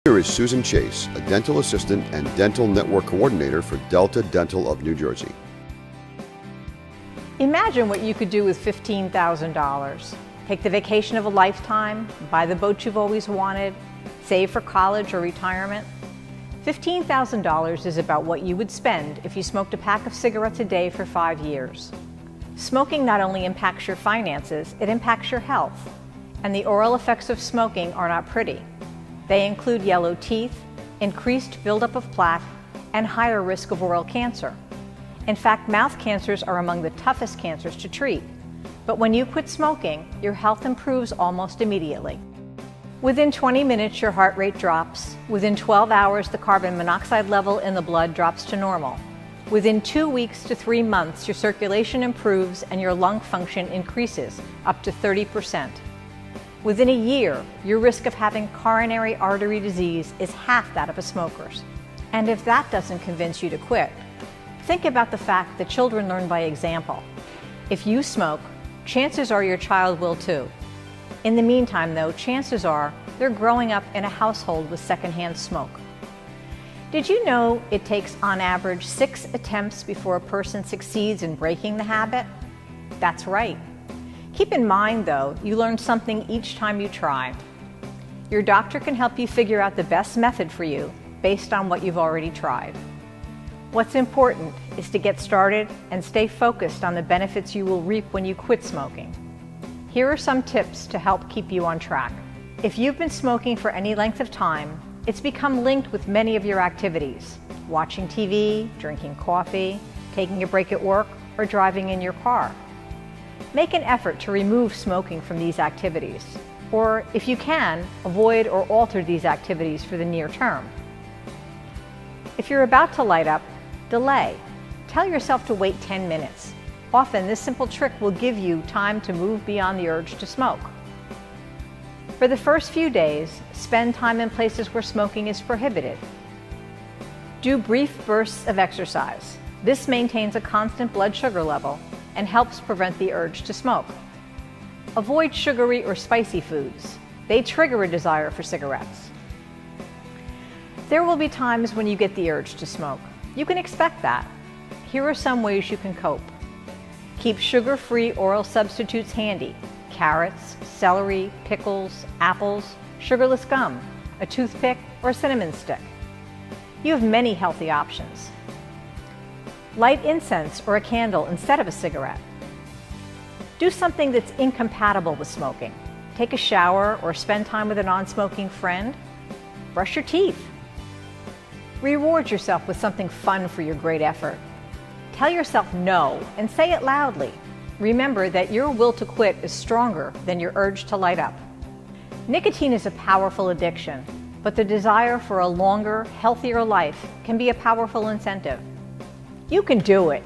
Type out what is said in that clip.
Here is Susan Chase, a dental assistant and dental network coordinator for Delta Dental of New Jersey. Imagine what you could do with $15,000. Take the vacation of a lifetime, buy the boat you've always wanted, save for college or retirement. $15,000 is about what you would spend if you smoked a pack of cigarettes a day for 5 years. Smoking not only impacts your finances, it impacts your health. And the oral effects of smoking are not pretty. They include yellow teeth, increased buildup of plaque, and higher risk of oral cancer. In fact, mouth cancers are among the toughest cancers to treat. But when you quit smoking, your health improves almost immediately. Within 20 minutes, your heart rate drops. Within 12 hours, the carbon monoxide level in the blood drops to normal. Within 2 weeks to 3 months, your circulation improves and your lung function increases up to 30%. Within a year, your risk of having coronary artery disease is half that of a smoker's. And if that doesn't convince you to quit, think about the fact that children learn by example. If you smoke, chances are your child will too. In the meantime, though, chances are they're growing up in a household with secondhand smoke. Did you know it takes on average 6 attempts before a person succeeds in breaking the habit? That's right. Keep in mind, though, you learn something each time you try. Your doctor can help you figure out the best method for you based on what you've already tried. What's important is to get started and stay focused on the benefits you will reap when you quit smoking. Here are some tips to help keep you on track. If you've been smoking for any length of time, it's become linked with many of your activities: watching TV, drinking coffee, taking a break at work, or driving in your car. Make an effort to remove smoking from these activities, or if you can, avoid or alter these activities for the near term. If you're about to light up, delay. Tell yourself to wait 10 minutes. Often, this simple trick will give you time to move beyond the urge to smoke. For the first few days, spend time in places where smoking is prohibited. Do brief bursts of exercise. This maintains a constant blood sugar level and helps prevent the urge to smoke. Avoid sugary or spicy foods. They trigger a desire for cigarettes. There will be times when you get the urge to smoke. You can expect that. Here are some ways you can cope. Keep sugar-free oral substitutes handy: carrots, celery, pickles, apples, sugarless gum, a toothpick, or a cinnamon stick. You have many healthy options. Light incense or a candle instead of a cigarette. Do something that's incompatible with smoking. Take a shower or spend time with a non-smoking friend. Brush your teeth. Reward yourself with something fun for your great effort. Tell yourself no and say it loudly. Remember that your will to quit is stronger than your urge to light up. Nicotine is a powerful addiction, but the desire for a longer, healthier life can be a powerful incentive. You can do it.